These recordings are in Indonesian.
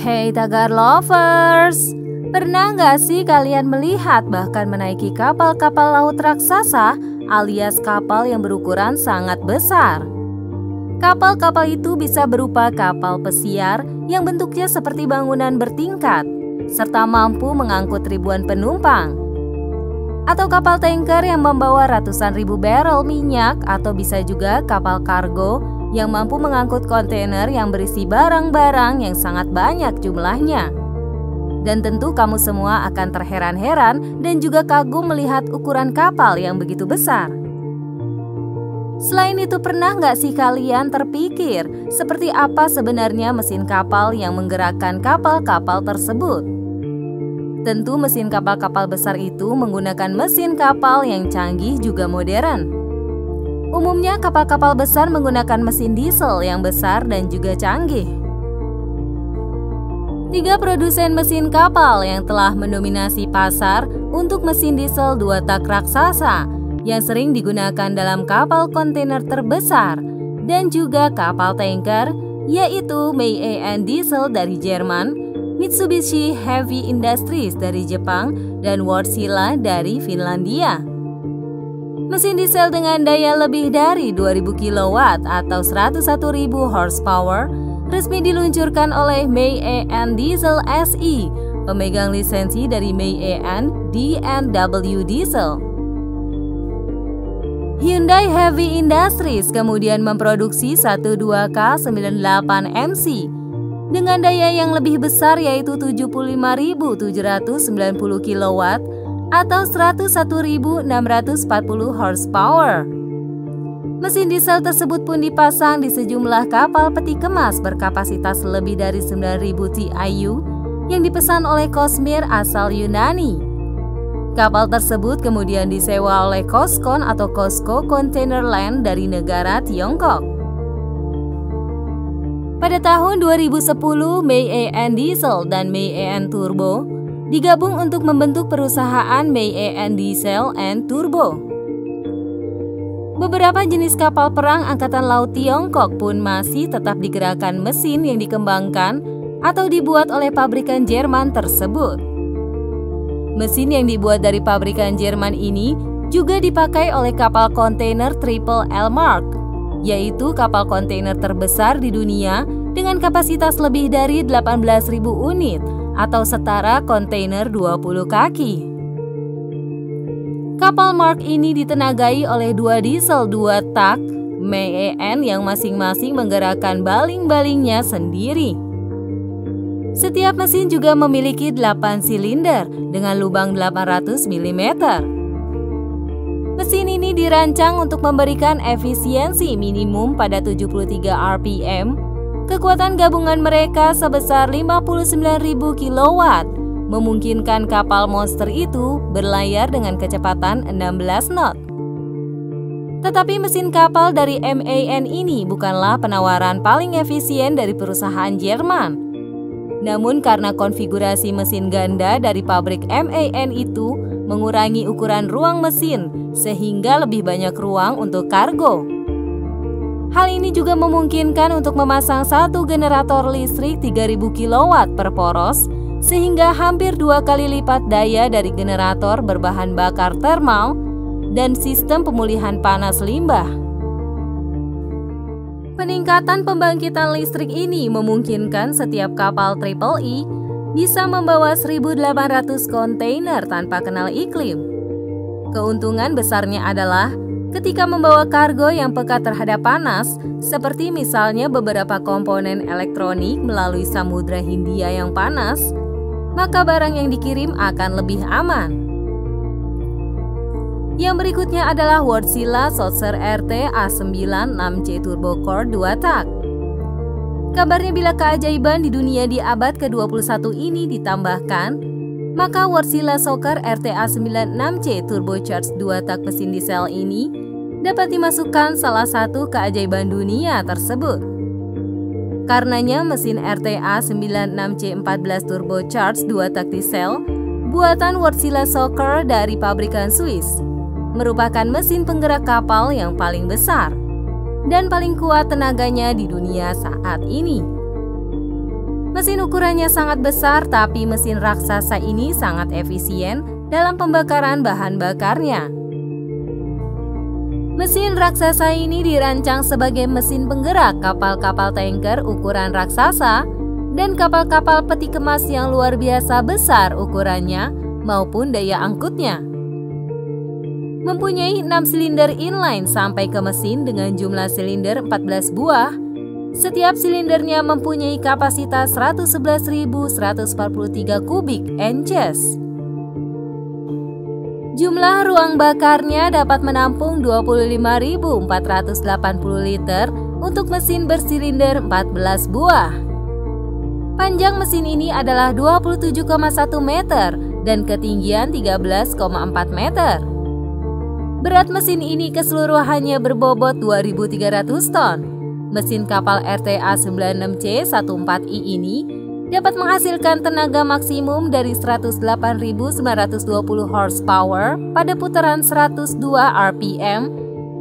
Hey Tagar Lovers, pernah nggak sih kalian melihat bahkan menaiki kapal-kapal laut raksasa alias kapal yang berukuran sangat besar? Kapal-kapal itu bisa berupa kapal pesiar yang bentuknya seperti bangunan bertingkat, serta mampu mengangkut ribuan penumpang. Atau kapal tanker yang membawa ratusan ribu barrel minyak, atau bisa juga kapal kargo yang mampu mengangkut kontainer yang berisi barang-barang yang sangat banyak jumlahnya. Dan tentu kamu semua akan terheran-heran dan juga kagum melihat ukuran kapal yang begitu besar. Selain itu, pernah nggak sih kalian terpikir seperti apa sebenarnya mesin kapal yang menggerakkan kapal-kapal tersebut? Tentu mesin kapal-kapal besar itu menggunakan mesin kapal yang canggih juga modern. Umumnya kapal-kapal besar menggunakan mesin diesel yang besar dan juga canggih. 3 produsen mesin kapal yang telah mendominasi pasar untuk mesin diesel 2 tak raksasa yang sering digunakan dalam kapal kontainer terbesar dan juga kapal tanker, yaitu MAN Diesel dari Jerman, Mitsubishi Heavy Industries dari Jepang, dan Wärtsilä dari Finlandia. Mesin diesel dengan daya lebih dari 2000 kW atau 101.000 horsepower resmi diluncurkan oleh MAN Diesel SE, pemegang lisensi dari MAN D&W Diesel. Hyundai Heavy Industries kemudian memproduksi 12K98MC dengan daya yang lebih besar, yaitu 75.790 kW atau 101.640 horsepower. Mesin diesel tersebut pun dipasang di sejumlah kapal peti kemas berkapasitas lebih dari 9.000 TIU yang dipesan oleh Cosmere asal Yunani. Kapal tersebut kemudian disewa oleh COSCON atau COSCO Container Line dari negara Tiongkok. Pada tahun 2010, MAN Diesel dan MAN Turbo digabung untuk membentuk perusahaan MAN Diesel and Turbo. Beberapa jenis kapal perang Angkatan Laut Tiongkok pun masih tetap digerakkan mesin yang dikembangkan atau dibuat oleh pabrikan Jerman tersebut. Mesin yang dibuat dari pabrikan Jerman ini juga dipakai oleh kapal kontainer Triple L Mark, yaitu kapal kontainer terbesar di dunia dengan kapasitas lebih dari 18.000 unit atau setara kontainer 20 kaki. Kapal Mark ini ditenagai oleh 2 diesel 2 tak MAN yang masing-masing menggerakkan baling-balingnya sendiri. Setiap mesin juga memiliki 8 silinder dengan lubang 800 mm. Mesin ini dirancang untuk memberikan efisiensi minimum pada 73 rpm. Kekuatan gabungan mereka sebesar 59.000 kW, memungkinkan kapal monster itu berlayar dengan kecepatan 16 knot. Tetapi mesin kapal dari MAN ini bukanlah penawaran paling efisien dari perusahaan Jerman. Namun karena konfigurasi mesin ganda dari pabrik MAN itu mengurangi ukuran ruang mesin sehingga lebih banyak ruang untuk kargo. Hal ini juga memungkinkan untuk memasang satu generator listrik 3000 kW per poros, sehingga hampir 2 kali lipat daya dari generator berbahan bakar termal dan sistem pemulihan panas limbah. Peningkatan pembangkitan listrik ini memungkinkan setiap kapal Triple E bisa membawa 1.800 kontainer tanpa kenal iklim. Keuntungan besarnya adalah ketika membawa kargo yang peka terhadap panas, seperti misalnya beberapa komponen elektronik melalui Samudra Hindia yang panas, maka barang yang dikirim akan lebih aman. Yang berikutnya adalah Wärtsilä Saucer RT A9 6C Turbo Core 2 tak. Kabarnya bila keajaiban di dunia di abad ke-21 ini ditambahkan, maka Wärtsilä Saucer RT A9 6C Turbocharged 2 tak mesin diesel ini dapat dimasukkan salah satu keajaiban dunia tersebut. Karenanya mesin RTA 96C14 Turbocharged 2 tak diesel buatan Wärtsilä Saucer dari pabrikan Swiss merupakan mesin penggerak kapal yang paling besar dan paling kuat tenaganya di dunia saat ini. Mesin ukurannya sangat besar, tapi mesin raksasa ini sangat efisien dalam pembakaran bahan bakarnya. Mesin raksasa ini dirancang sebagai mesin penggerak kapal-kapal tanker ukuran raksasa dan kapal-kapal peti kemas yang luar biasa besar ukurannya maupun daya angkutnya. Mempunyai 6 silinder inline sampai ke mesin dengan jumlah silinder 14 buah. Setiap silindernya mempunyai kapasitas 111.143 kubik inches. Jumlah ruang bakarnya dapat menampung 25.480 liter untuk mesin bersilinder 14 buah. Panjang mesin ini adalah 27,1 meter dan ketinggian 13,4 meter. Berat mesin ini keseluruhannya berbobot 2.300 ton. Mesin kapal RTA 96C14I ini dapat menghasilkan tenaga maksimum dari 108.920 horsepower pada putaran 102 RPM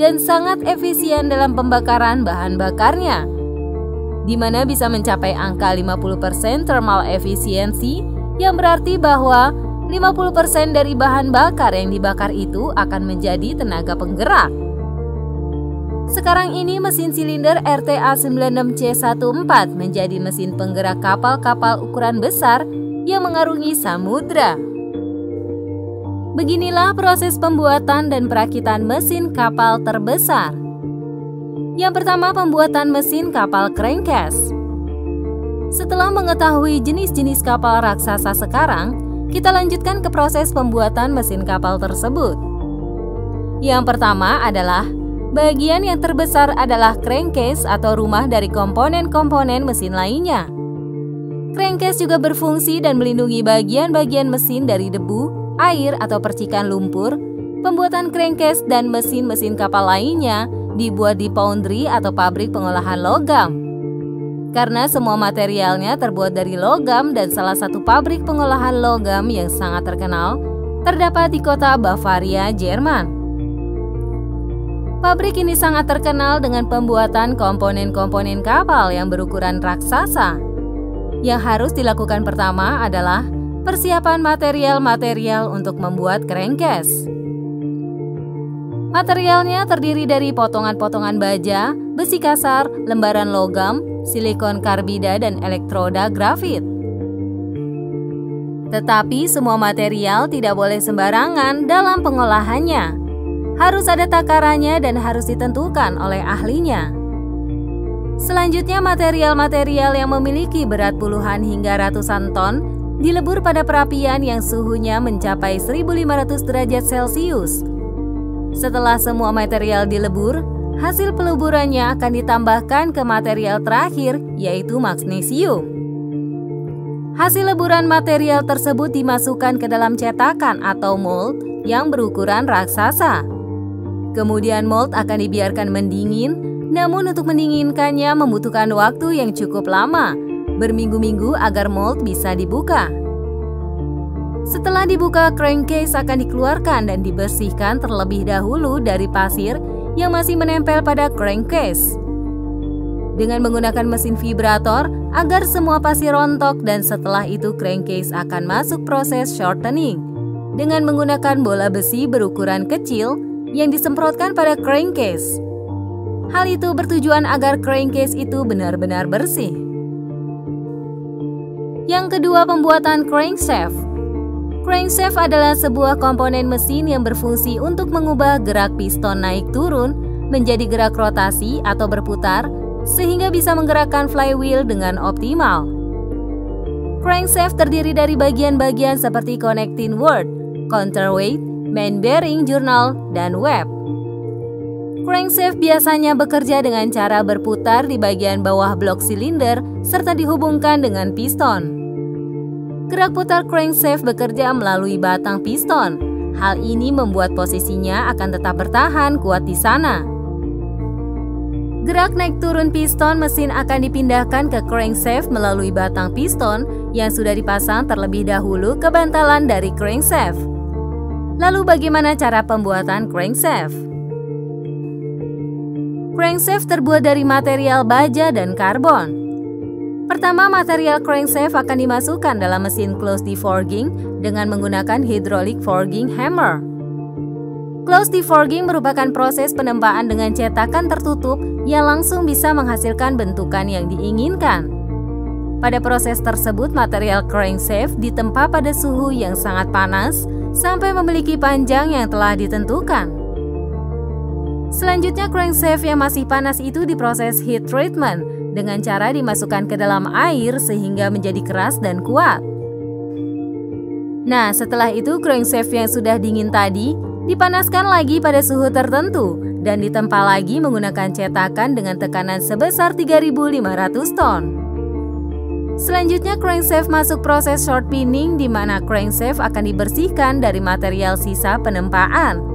dan sangat efisien dalam pembakaran bahan bakarnya, di mana bisa mencapai angka 50% thermal efficiency, yang berarti bahwa 50% dari bahan bakar yang dibakar itu akan menjadi tenaga penggerak. Sekarang ini mesin silinder RTA 96C14 menjadi mesin penggerak kapal-kapal ukuran besar yang mengarungi samudra. Beginilah proses pembuatan dan perakitan mesin kapal terbesar. Yang pertama, pembuatan mesin kapal crankcase. Setelah mengetahui jenis-jenis kapal raksasa sekarang, kita lanjutkan ke proses pembuatan mesin kapal tersebut. Yang pertama adalah bagian yang terbesar adalah crankcase atau rumah dari komponen-komponen mesin lainnya. Crankcase juga berfungsi dan melindungi bagian-bagian mesin dari debu, air atau percikan lumpur. Pembuatan crankcase dan mesin-mesin kapal lainnya dibuat di foundry atau pabrik pengolahan logam. Karena semua materialnya terbuat dari logam dan salah satu pabrik pengolahan logam yang sangat terkenal terdapat di kota Bavaria, Jerman. Pabrik ini sangat terkenal dengan pembuatan komponen-komponen kapal yang berukuran raksasa. Yang harus dilakukan pertama adalah persiapan material-material untuk membuat crankcase. Materialnya terdiri dari potongan-potongan baja, besi kasar, lembaran logam, silikon karbida, dan elektroda grafit. Tetapi semua material tidak boleh sembarangan dalam pengolahannya. Harus ada takarannya dan harus ditentukan oleh ahlinya. Selanjutnya, material-material yang memiliki berat puluhan hingga ratusan ton dilebur pada perapian yang suhunya mencapai 1500 derajat Celcius. Setelah semua material dilebur, hasil peleburannya akan ditambahkan ke material terakhir, yaitu magnesium. Hasil leburan material tersebut dimasukkan ke dalam cetakan atau mold yang berukuran raksasa. Kemudian mold akan dibiarkan mendingin, namun untuk mendinginkannya membutuhkan waktu yang cukup lama, berminggu-minggu agar mold bisa dibuka. Setelah dibuka, crankcase akan dikeluarkan dan dibersihkan terlebih dahulu dari pasir yang masih menempel pada crankcase. Dengan menggunakan mesin vibrator agar semua pasir rontok, dan setelah itu crankcase akan masuk proses shortening dengan menggunakan bola besi berukuran kecil yang disemprotkan pada crankcase. Hal itu bertujuan agar crankcase itu benar-benar bersih. Yang kedua, pembuatan crankshaft. Crankshaft adalah sebuah komponen mesin yang berfungsi untuk mengubah gerak piston naik turun menjadi gerak rotasi atau berputar, sehingga bisa menggerakkan flywheel dengan optimal. Crankshaft terdiri dari bagian-bagian seperti connecting rod, counterweight, main bearing, journal, dan web. Crankshaft biasanya bekerja dengan cara berputar di bagian bawah blok silinder serta dihubungkan dengan piston. Gerak putar crankshaft bekerja melalui batang piston. Hal ini membuat posisinya akan tetap bertahan kuat di sana. Gerak naik turun piston mesin akan dipindahkan ke crankshaft melalui batang piston yang sudah dipasang terlebih dahulu ke bantalan dari crankshaft. Lalu bagaimana cara pembuatan crankshaft? Crankshaft terbuat dari material baja dan karbon. Pertama, material crankshaft akan dimasukkan dalam mesin closed deforging dengan menggunakan hydraulic forging hammer. Closed deforging merupakan proses penempaan dengan cetakan tertutup yang langsung bisa menghasilkan bentukan yang diinginkan. Pada proses tersebut, material crankshaft ditempa pada suhu yang sangat panas sampai memiliki panjang yang telah ditentukan. Selanjutnya, crankshaft yang masih panas itu diproses heat treatment dengan cara dimasukkan ke dalam air sehingga menjadi keras dan kuat. Nah, setelah itu crankshaft yang sudah dingin tadi dipanaskan lagi pada suhu tertentu dan ditempa lagi menggunakan cetakan dengan tekanan sebesar 3.500 ton. Selanjutnya, crankshaft masuk proses short pinning di mana crankshaft akan dibersihkan dari material sisa penempaan.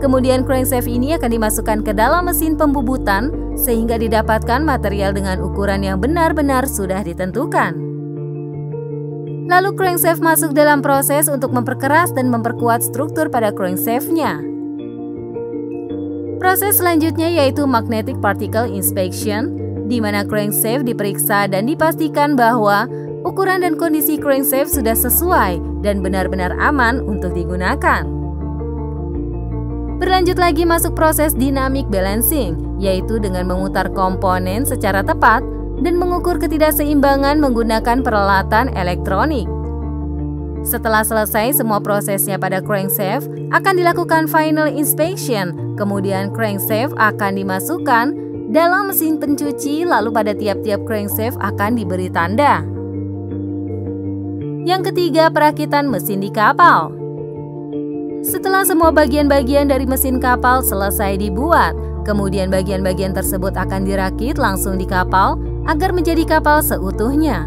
Kemudian crankshaft ini akan dimasukkan ke dalam mesin pembubutan sehingga didapatkan material dengan ukuran yang benar-benar sudah ditentukan. Lalu crankshaft masuk dalam proses untuk memperkeras dan memperkuat struktur pada crankshaft-nya. Proses selanjutnya yaitu magnetic particle inspection, di mana crankshaft diperiksa dan dipastikan bahwa ukuran dan kondisi crankshaft sudah sesuai dan benar-benar aman untuk digunakan. Berlanjut lagi masuk proses dynamic balancing, yaitu dengan memutar komponen secara tepat dan mengukur ketidakseimbangan menggunakan peralatan elektronik. Setelah selesai semua prosesnya pada crankshaft, akan dilakukan final inspection, kemudian crankshaft akan dimasukkan dalam mesin pencuci, lalu pada tiap-tiap crankshaft akan diberi tanda. Yang ketiga, perakitan mesin di kapal. Setelah semua bagian-bagian dari mesin kapal selesai dibuat, kemudian bagian-bagian tersebut akan dirakit langsung di kapal agar menjadi kapal seutuhnya.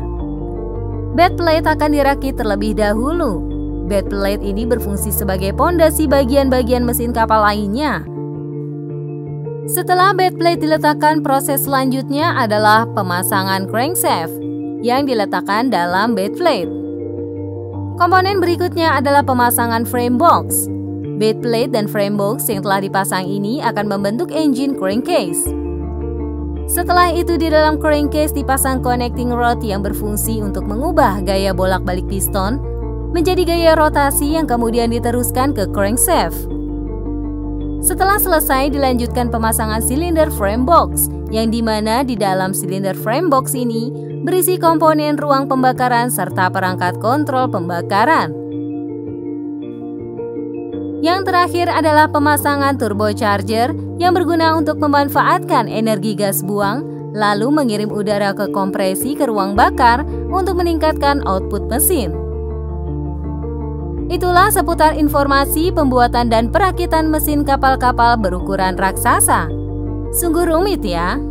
Bed plate akan dirakit terlebih dahulu. Bed plate ini berfungsi sebagai pondasi bagian-bagian mesin kapal lainnya. Setelah bed plate diletakkan, proses selanjutnya adalah pemasangan crankshaft yang diletakkan dalam bed plate. Komponen berikutnya adalah pemasangan frame box. Bed plate dan frame box yang telah dipasang ini akan membentuk engine crankcase. Setelah itu di dalam crankcase dipasang connecting rod yang berfungsi untuk mengubah gaya bolak-balik piston menjadi gaya rotasi yang kemudian diteruskan ke crankshaft. Setelah selesai dilanjutkan pemasangan silinder frame box, yang dimana di dalam silinder frame box ini berisi komponen ruang pembakaran serta perangkat kontrol pembakaran. Yang terakhir adalah pemasangan turbocharger yang berguna untuk memanfaatkan energi gas buang, lalu mengirim udara ke kompresi ke ruang bakar untuk meningkatkan output mesin. Itulah seputar informasi pembuatan dan perakitan mesin kapal-kapal berukuran raksasa. Sungguh rumit ya.